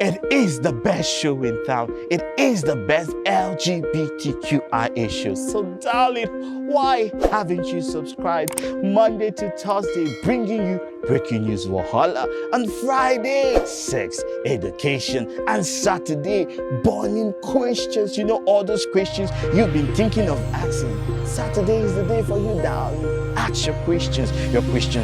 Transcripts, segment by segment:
It is the best show in town. It is the best LGBTQIA show. So darling, why haven't you subscribed? Monday to Thursday, bringing you breaking news Wahala. On Friday, sex, education. And Saturday, burning questions. You know, all those questions you've been thinking of asking. Saturday is the day for you, darling. Ask your questions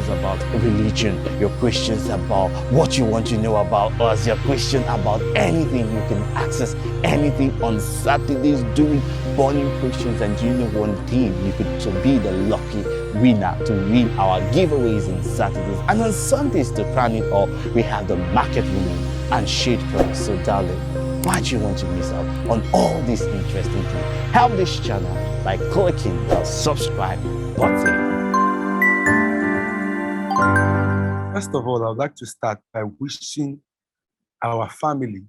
about religion, your questions about what you want to know about us, your question about anything. You can access anything on Saturdays doing burning questions. And you know one thing, you could to be the lucky winner to win our giveaways on Saturdays. And on Sundays, to crown it all, we have the market woman and shade price. So darling, why do you want to miss out on all these interesting things? Help this channel by clicking the subscribe button. First of all, I would like to start by wishing our family,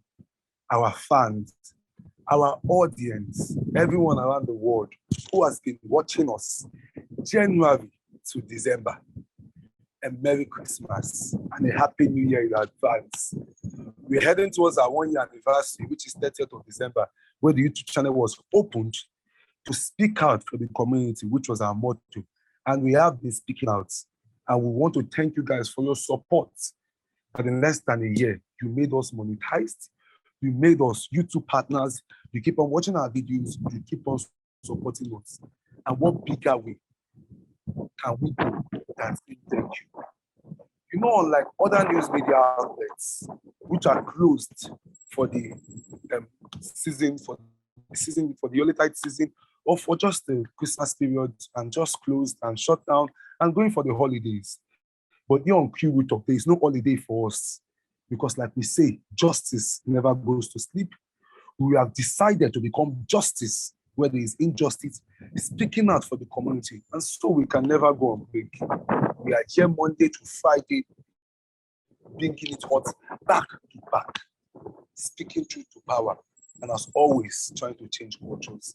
our fans, our audience, everyone around the world who has been watching us January to December, a Merry Christmas and a Happy New Year in advance. We're heading towards our 1 year anniversary, which is 30th of December, where the YouTube channel was opened to speak out for the community, which was our motto. And we have been speaking out. And we want to thank you guys for your support. And in less than a year, you made us monetized. You made us YouTube partners. You keep on watching our videos. You keep on supporting us. And what bigger way can we do than say thank you? You know, unlike other news media outlets, which are closed for the season, for the Yuletide season, or for just the Christmas period, and just closed and shut down and going for the holidays. But here on Q Talk, there is no holiday for us, because like we say, justice never goes to sleep. We have decided to become justice where there is injustice, speaking out for the community, and so we can never go on break. We are here Monday to Friday, bringing it hot, back to back, speaking truth to power, and as always, trying to change cultures.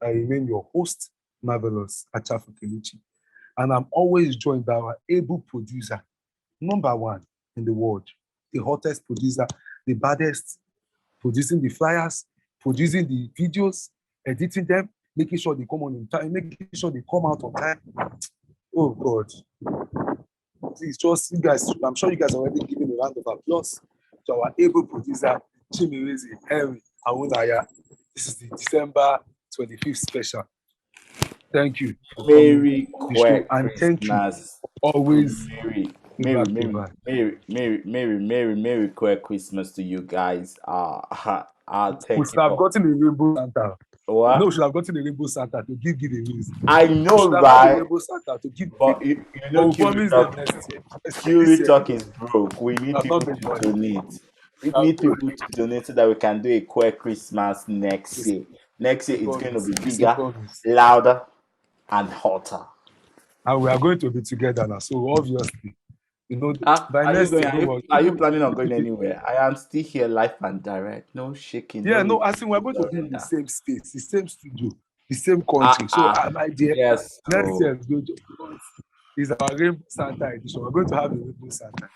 I remain your host, Marvelous Achafu Kenichi. And I'm always joined by our able producer, #1 in the world, the hottest producer, the baddest, producing the flyers, producing the videos, editing them, making sure they come on in time, making sure they come out on time. Oh God. Please, just you guys, I'm sure you guys are already giving a round of applause to our able producer, Chimirizi Henry Awunaya. This is the December 25th special. Thank you. Very quick and thank you. Always Merry quick Christmas to you guys. Thank we you. should have gotten a rainbow Santa. What? No, we should have gotten a rainbow Santa to give giveaways. I know, right? Rainbow Santa to give, but you know, Curie Talk is broke. We need people to donate. We need people to donate so that we can do a quick Christmas next year. Next year it's going to be bigger, louder, and hotter. And we are going to be together now. So obviously, you know, are you planning on going anywhere? I am still here live and direct. No shaking. Yeah, no, I think we're going to be in the same space, the same studio, the same country. My dear, yes, next year is our Rainbow Santa edition. We're going to have a Rainbow Santa.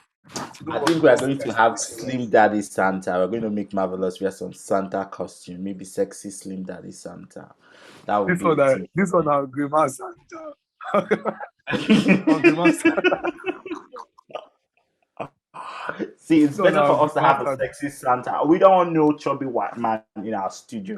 I think we are going to have Slim Daddy Santa. We're going to make Marvelous wear some Santa costume, maybe sexy Slim Daddy Santa. That would this one our Grandma Santa. See, it's better for us to have a sexy Santa. We don't want no chubby white man in our studio.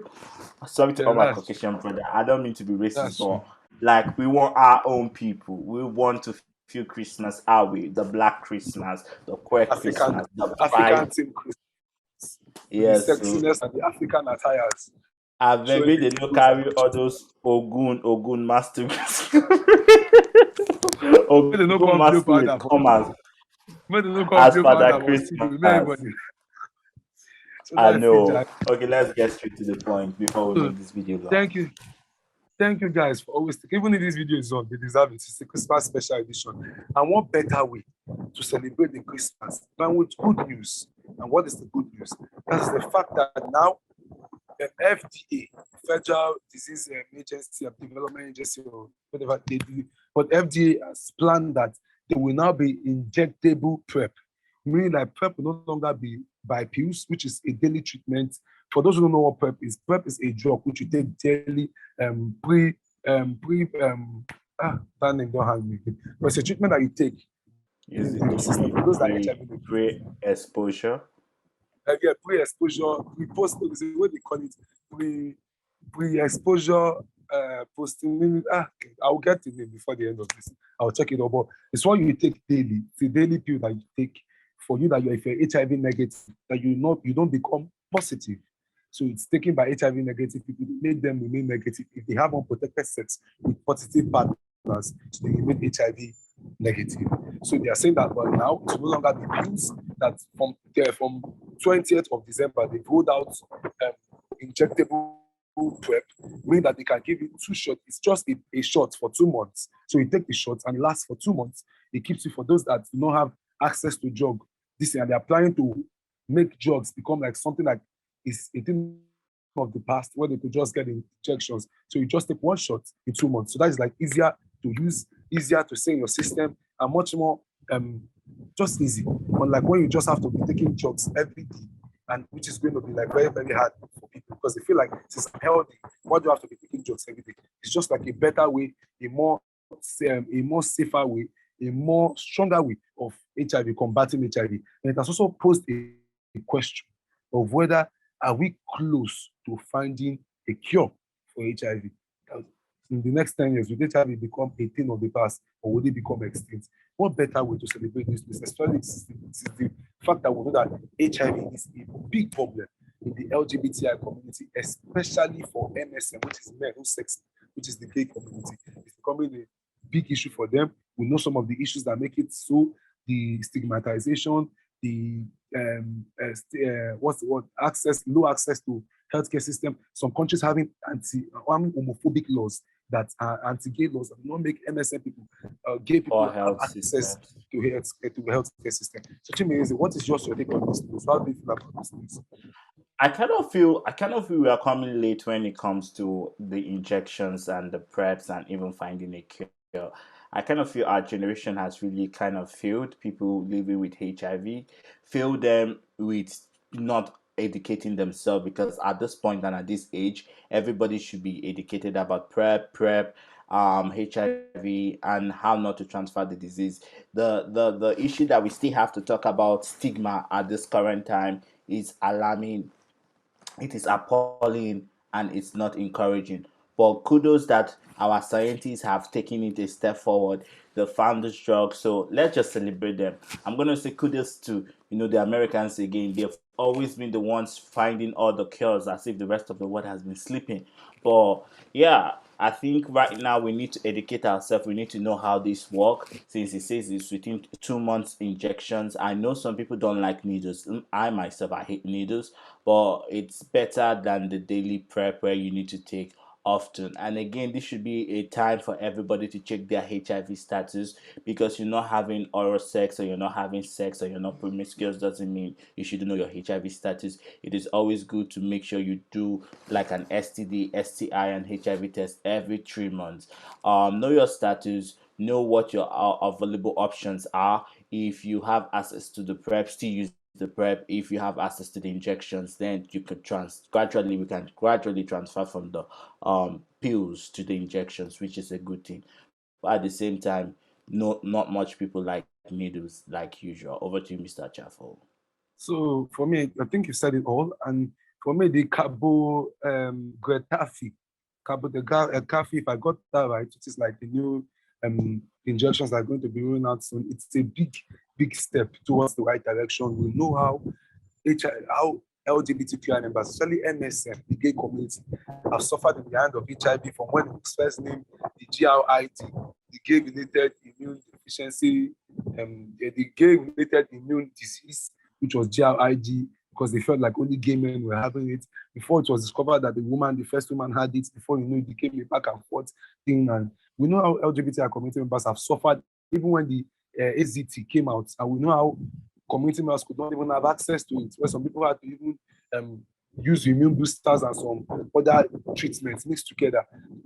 Sorry to all my Caucasian brother. I don't mean to be racist, but like we want our own people. We want to feel Christmas our way, the Black Christmas, the queer Christmas, the African team Christmas. Yes, the sexiness and the African attires. And maybe they don't carry all those Ogun masterpieces. Ogun master commas. As Father Christmas. I know. Okay, let's get straight to the point before we make this video long. Thank you guys for always, even if this video is on, they deserve it. It's a Christmas special edition. And what better way to celebrate the Christmas than with good news? And what is the good news? That is the fact that now the FDA, Federal Disease Agency of Development Agency, or whatever they do, but FDA has planned that there will now be injectable PrEP. meaning like PrEP will no longer be by pills, which is a daily treatment. For those who don't know what PrEP is a drug which you take daily, that name don't hang me. But it's a treatment that you take Is in it the system for those that are HIV negative. pre-exposure? Yeah, pre-exposure, pre-post, is the way they call it, pre-exposure, post. I'll get the name before the end of this. I'll check it out. But it's what you take daily. It's a daily pill that you take for you that if you're HIV negative, that you don't become positive. So it's taken by HIV negative people to make them remain negative. If they have unprotected sex with positive partners, so they remain HIV negative. So they are saying that but now it will no longer be pills that from 20th of December, they rolled out injectable PrEP, meaning that they can give you 2 shots. It's just a shot for 2 months. So you take the shot and it lasts for 2 months. It keeps you for those that do not have access to drug. This and they're planning to make drugs become like something like is a thing of the past where they could just get injections. So you just take 1 shot in 2 months. So that is like easier to use, easier to stay in your system, and much more just easy. Unlike when you just have to be taking drugs every day, and which is going to be like very, very hard for people because they feel like since I'm healthy, why do I have to be taking drugs every day? It's just like a better way, a more safer way, a more stronger way of HIV, combating HIV. And it has also posed a question of whether are we close to finding a cure for HIV? In the next 10 years, will HIV become a thing of the past or will it become extinct? What better way to celebrate this, especially since the fact that we know that HIV is a big problem in the LGBTI community, especially for MSM, which is men who sex, which is the gay community. It's becoming a big issue for them. We know some of the issues that make it so, the stigmatization, the what's the word? Low access to healthcare system. Some countries having homophobic laws that are anti-gay laws that do not make MSM people, gay people have access to healthcare system. So, Chimeze, what is your take on this news? How do you feel about this news? I kind of feel we are coming late when it comes to the injections and the preps and even finding a cure. I kind of feel our generation has really kind of failed people living with HIV, failed them with not educating themselves because at this point and at this age, everybody should be educated about PrEP, HIV, and how not to transfer the disease. The issue that we still have to talk about, stigma, at this current time is alarming. It is appalling and it's not encouraging. But kudos that our scientists have taken it a step forward. They found this drug, so let's just celebrate them. I'm gonna say kudos to the Americans again. They've always been the ones finding all the cures as if the rest of the world has been sleeping. But yeah, I think right now we need to educate ourselves. We need to know how this works. Since it says it's within 2 months injections. I know some people don't like needles. I myself, I hate needles, but it's better than the daily prep where you need to take often. And again, this should be a time for everybody to check their HIV status, because you're not having oral sex or you're not having sex or you're not promiscuous doesn't mean you should know your HIV status. It is always good to make sure you do like an STD, STI, and HIV test every 3 months. Know your status, know what your available options are. If you have access to the prep, still use the prep. If you have access to the injections, then you could we can gradually transfer from the pills to the injections, which is a good thing. But at the same time, not much people like needles like usual. Over to you, Mr. Chaffel. So for me, I think you said it all. And for me, the Cafi, if I got that right, which is like the new injections that are going to be rolling out soon. It's a big step towards the right direction. We know how how LGBTQI members, especially MSM, the gay community, have suffered in the hand of HIV from when it was first named the GRID, the gay-related immune deficiency, the gay-related immune disease, which was GRID, because they felt like only gay men were having it. Before it was discovered that the first woman had it, before it became a back and forth thing. And we know how LGBTI community members have suffered, even when the AZT came out, and we know how community members could not even have access to it, where some people had to even use immune boosters and some other treatments mixed together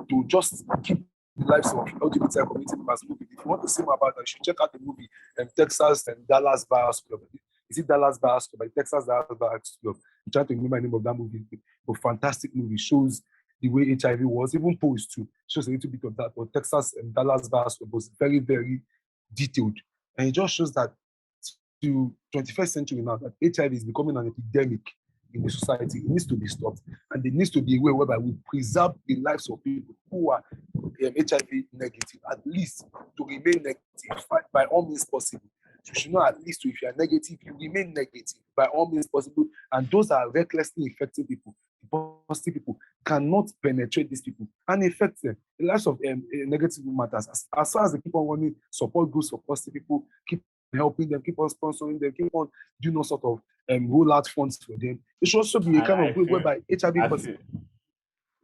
to just keep the lives of LGBTI community members moving. If you want to see more about that, you should check out the movie Texas and Dallas Buyers Club. Is it Dallas Buyers Club? By Texas Dallas Buyers Club. I'm trying to remember the name of that movie. A fantastic movie. Shows the way HIV was. Even Pose too shows a little bit of that. But Texas and Dallas Buyers Club was very, very detailed. And it just shows that to 21st century now, that HIV is becoming an epidemic in the society. It needs to be stopped. And there needs to be a way whereby we preserve the lives of people who are HIV negative, at least to remain negative by all means possible. So you should know, at least if you are negative, you remain negative by all means possible. And those are recklessly infecting people. The positive people cannot penetrate these people and infect them. The lives of negative matters. As far as they keep on running support groups for positive people, keep helping them, keep on sponsoring them, keep on doing all sort of rollout funds for them. It should also be a kind of way whereby HIV positive.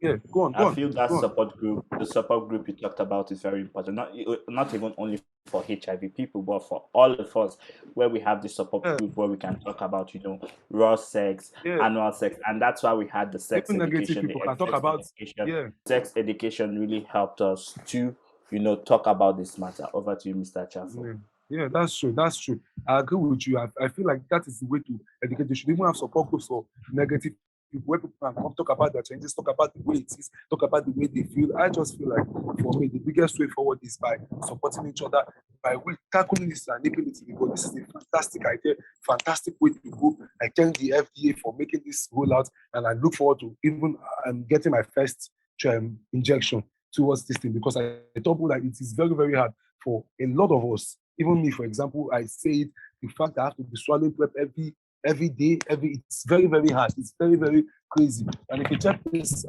Yeah, go on. I feel that support group, the support group you talked about, is very important. Not even only for HIV people, but for all of us, where we have the support group where we can talk about, raw sex, annual sex, and that's why we had the sex education. People can talk about sex education really helped us to, talk about this matter. Over to you, Mr. Chaffo. Yeah, that's true. I agree with you. I feel like that is the way to educate. You should even have support groups for negative people, where people can come talk about their changes, talk about the way it is, talk about the way they feel. I just feel like, for me, the biggest way forward is by supporting each other, by tackling this and making it because this is a fantastic idea, fantastic way to go. I thank the FDA for making this rollout, and I look forward to even getting my first injection towards this thing, because I told you that it is very, very hard for a lot of us. Even me, for example, I said the fact that I have to be swallowing PrEP every day, it's very, very hard. It's very, very crazy. And if you check this,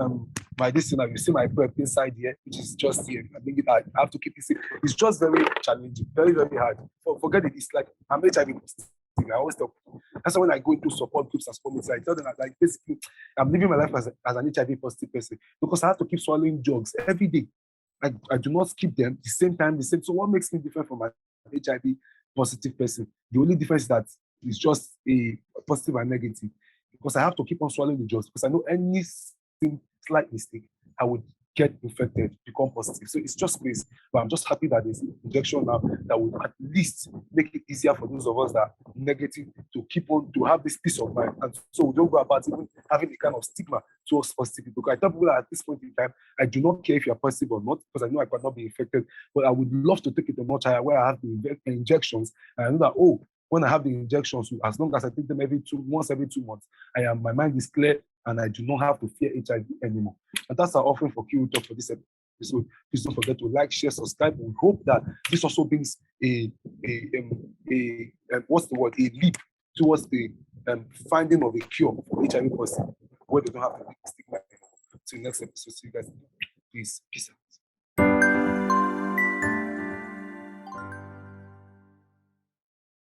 my you see my PrEP inside here, which is just here. I have to keep it safe. It's just very challenging, very, very hard. Forget it. It's like I'm HIV. I always tell people. That's why when I go into support groups and communities, I tell them that, like, basically, I'm living my life as an HIV positive person because I have to keep swallowing drugs every day. I do not skip them the same time, the same. So what makes me different from an HIV positive person? The only difference is that it's just a positive and negative, because I have to keep on swallowing the drugs, because I know any slight mistake, I would get infected, become positive. So it's just crazy. But I'm just happy that there's an injection now that would at least make it easier for those of us that are negative to keep on, to have this peace of mind. And so we don't go about even having a kind of stigma towards positive people. Because I tell people that at this point in time, I do not care if you're positive or not, because I know I cannot be infected. But I would love to take it a notch higher, where I have the injections, and I know that, when I have the injections, as long as I take them once every 2 months, my mind is clear and I do not have to fear HIV anymore. And that's our offering for Q Talk for this episode. Please don't forget to like, share, subscribe. We hope that this also brings a leap towards the finding of a cure for HIV positive, where they don't have to stigma anymore. Till next episode, see you guys. Peace out.